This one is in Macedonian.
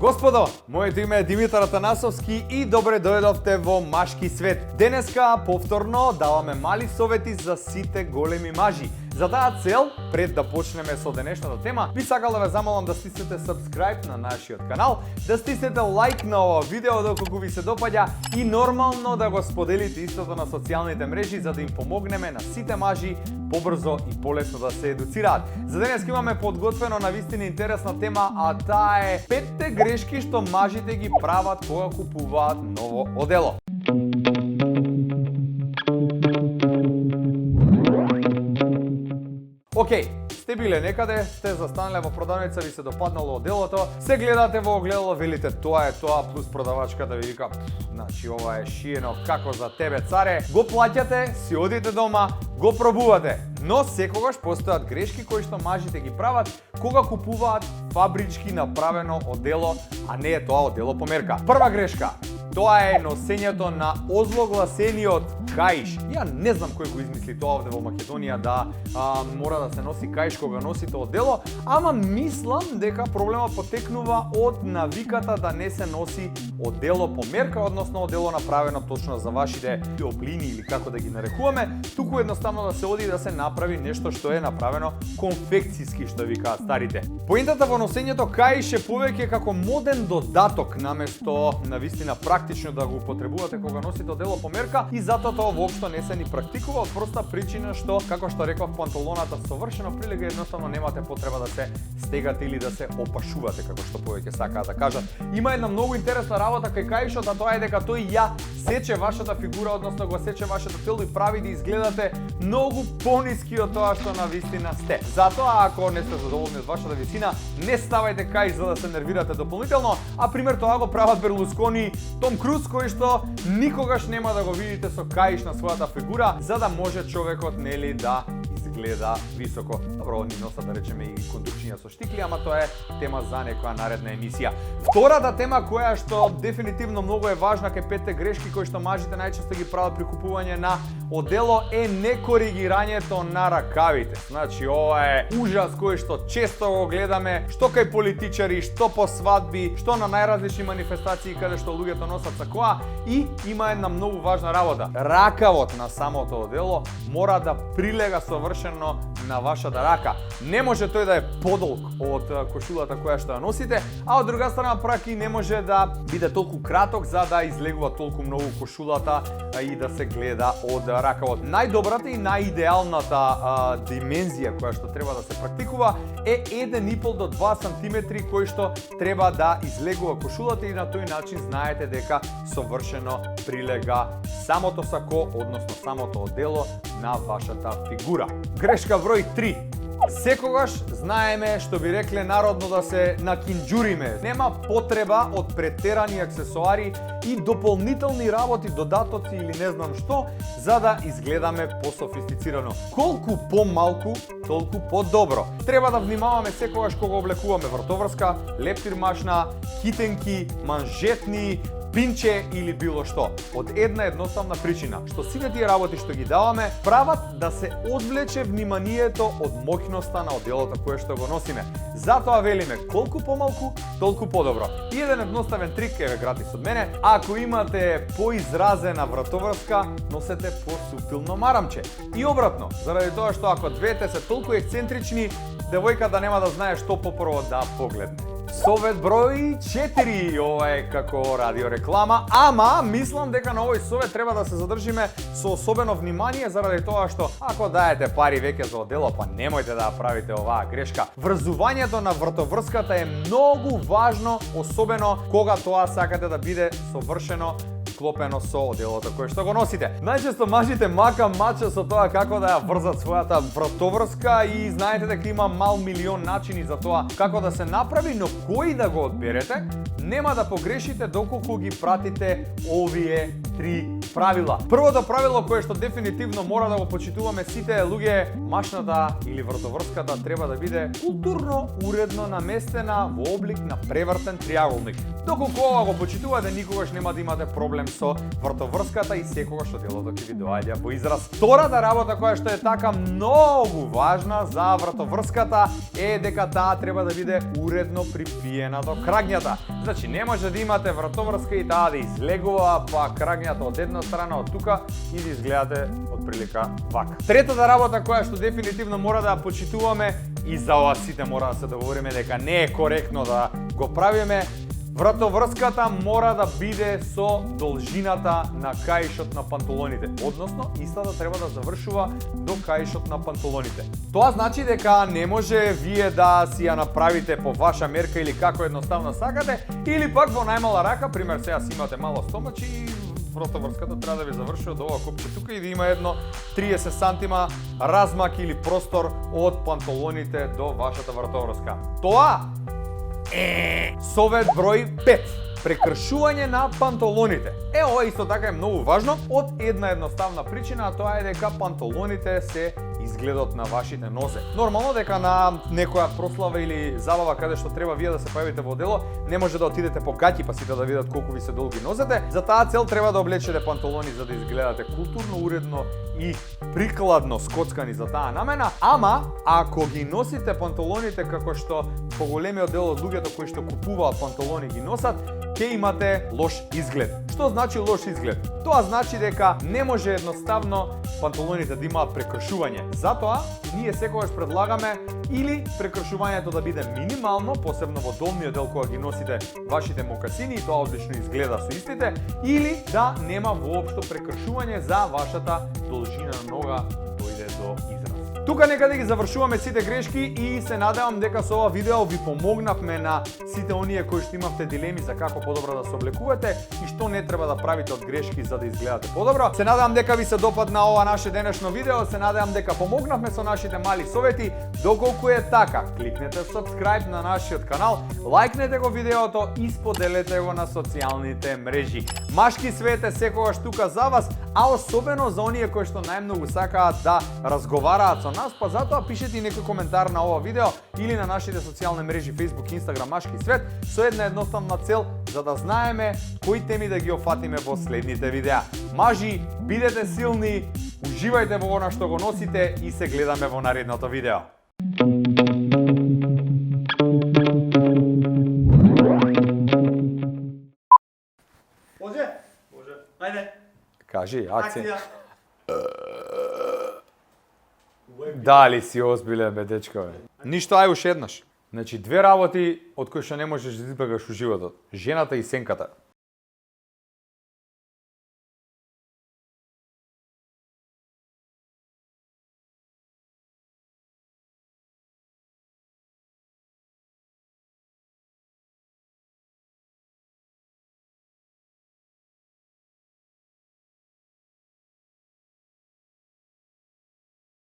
Господо, моето име е Димитар Атанасовски и добре дојдовте во Машки свет. Денеска повторно даваме мали совети за сите големи мажи. За таа цел, пред да почнеме со денешната тема, би сакал да ве замолам да стиснете subscribe на нашиот канал, да стиснете лайк на ова видео доколку ви се допаѓа и нормално да го споделите истото на социјалните мрежи за да им помогнеме на сите мажи побрзо и полесно да се едуцираат. За денес имаме подготвено навистина интересна тема, а таа е 5 грешки што мажите ги прават кога купуваат ново одело. Океј, сте биле некаде, сте застанале во продавница, ви се допаднало оделото, се гледате во огледало, велите тоа е тоа, плюс продавачката ви вика, значи ова е шиено како за тебе царе, го плаќате, си одите дома, го пробувате. Но секогаш постојат грешки кои што мажите ги прават кога купуваат фабрички направено одело, а не е тоа одело по мерка. Прва грешка, тоа е носењето на озлогласениот каиш. Ја не знам кој го измисли тоа овде во Македонија да мора да се носи каиш кога носите одело, ама мислам дека проблемот потекнува од навиката да не се носи одело по мерка, односно одело направено точно за вашите облини или како да ги нарекуваме, туку едноставно да се оди да се направи нешто што е направено конфекцијски, што викаат старите. Поентата во носењето каиш е повеќе како моден додаток наместо навистина практично да го употребувате кога носите одело по мерка и затоа тоа воопшто не се ни практикува од проста причина што, како што реков, панталоната совршено прилега, едноставно немате потреба да се стегате или да се опашувате, како што повеќе сакаат да кажат. Има една многу интересна работа кај каишот, а тоа е дека тој ја сече вашата фигура, односно го сече вашето тело и прави да изгледате многу пониски од тоа што навистина сте. Затоа, ако не сте задоволни од вашата висина, не ставајте каиш за да се нервирате дополнително, а пример тоа го прават Берлускони, Том Круз, кој што никогаш нема да го видите со каиш на својата фигура, за да може човекот нели да изгледа високо. Добро, ни носат да речеме и кондукчиња со штикли, ама тоа е тема за некоја наредна емисија. Втората тема која што дефинитивно многу е важна кај 5 грешки кои што мажите најчесто ги прават при купување на одело е некоригирањето на ракавите. Значи ова е ужас кој што често го гледаме, што кај политичари, што по свадби, што на најразлични манифестации каде што луѓето носат сакоа, и има една многу важна работа. Ракавот на самото одело мора да прилега совршено на вашата рака. Не може тој да е подолг од кошулата која што ја носите, а од друга страна пак и не може да биде толку краток за да излегува толку многу кошулата и да се гледа од ракавот. Најдобрата и најидеалната димензија која што треба да се практикува е 1,5 до 2 сантиметри кој што треба да излегува кошулата и на тој начин знаете дека совршено прилега самото сако, односно самото одело на вашата фигура. Грешка број 3. Секогаш знаеме, што би рекле народно, да се накинџуриме. Нема потреба од претерани аксесуари и дополнителни работи, додатоци или не знам што, за да изгледаме пософистицирано. Колку помалку, толку подобро. Треба да внимаваме секогаш кога облекуваме вртоврска, лептир машна, китенки, манжетни, пинче или било што. Од една едноставна причина, што сите тие работи што ги даваме прават да се одвлече вниманието од моќноста на оделото кое што го носиме. Затоа велиме, колку помалку, толку подобро. И еден едноставен трик е гратис од мене, ако имате поизразена вратоврска, носете посуптилно марамче. И обратно, заради тоа што ако двете се толку ексцентрични, девојката нема да знае што попрво да погледне. Совет број 4, ова е како радио реклама, ама мислам дека на овој совет треба да се задржиме со особено внимание заради тоа што ако даете пари веќе за одело, па немојте да правите оваа грешка. Врзувањето на вртоврската е многу важно, особено кога тоа сакате да биде совршено склопено со оделото кое што го носите. Најчесто мажите мака-мача со тоа како да ја врзат својата вратоврска и знаете дека има мал милион начини за тоа како да се направи, но кој да го одберете, нема да погрешите доколку ги пратите овие 3 правила. Првото правило кое што дефинитивно мора да го почитуваме сите луѓе, машната или вратоврската треба да биде културно уредно наместена во облик на превртен триаголник. Доколку ова го почитувате, никогаш нема да имате проблем со вратоврската и секогаш што делото ќе ви доаѓа во израз. Втората работа која што е така многу важна за вратоврската е дека таа треба да биде уредно припиена до крагњата. Значи не може да имате вратоврска и таа да излегува па крагњата од една страна од тука и да изгледате отприлика вака. Третата работа која што дефинитивно мора да ја почитуваме и за ова сите мора да се договориме дека не е коректно да го правиме. Вратоврската мора да биде со должината на каишот на панталоните, односно истата треба да завршува до каишот на панталоните. Тоа значи дека не може вие да си ја направите по ваша мерка или како едноставно сакате, или пак во најмала рака, пример сега си имате мало стомач и вратоврската треба да ви заврши од ова копче тука и да има едно 30 сантима размак или простор од панталоните до вашата вратоврска. Тоа совет број 5. Прекршување на панталоните. Ова исто така е многу важно од една едноставна причина, а тоа е дека панталоните се изгледот на вашите нозе. Нормално дека на некоја прослава или забава каде што треба вие да се појавите во дело, не може да отидете по гаќи па сите да видат колку ви се долги нозете. За таа цел треба да облечете панталони за да изгледате културно, уредно и прикладно скоцкани за таа намена. Ама ако ги носите панталоните како што поголемиот дел од луѓето кои што купуваат панталони ги носат, ќе имате лош изглед. Што значи лош изглед? Тоа значи дека не може едноставно панталоните да имаат прекршување. Затоа ние секогаш предлагаме или прекршувањето да биде минимално, посебно во долниот дел кога ги носите вашите мокасини и тоа одлично изгледа со истите, или да нема воопшто прекршување за вашата должина на нога дојде до израз. Тука некаде ги завршуваме сите грешки и се надевам дека со ова видео ви помогнавме на сите оние кои што имавте дилеми за како подобро да се облекувате и што не треба да правите од грешки за да изгледате подобро. Се надевам дека ви се допадна ова наше денешно видео, се надевам дека помогнавме со нашите мали совети. Доколку е така, кликнете subscribe на нашиот канал, лајкнете го видеото и споделете го на социјалните мрежи. Машки свет е секогаш тука за вас, а особено за оние кои што најмногу сакаат да разговараат со нас, па затоа пишете и некој коментар на ова видео или на нашите социјални мрежи Facebook, Instagram, Машки свет со една едноставна цел за да знаеме кои теми да ги офатиме во следните видеа. Мажи, бидете силни, уживајте во она што го носите и се гледаме во наредното видео. Може? Може. Ајде. Кажи, акција. Акција. Дали си озбилен бе, дечко бе? Ништо, ај уште еднаш. Значи, две работи од кои што не можеш да избегаш у животот. Жената и сенката.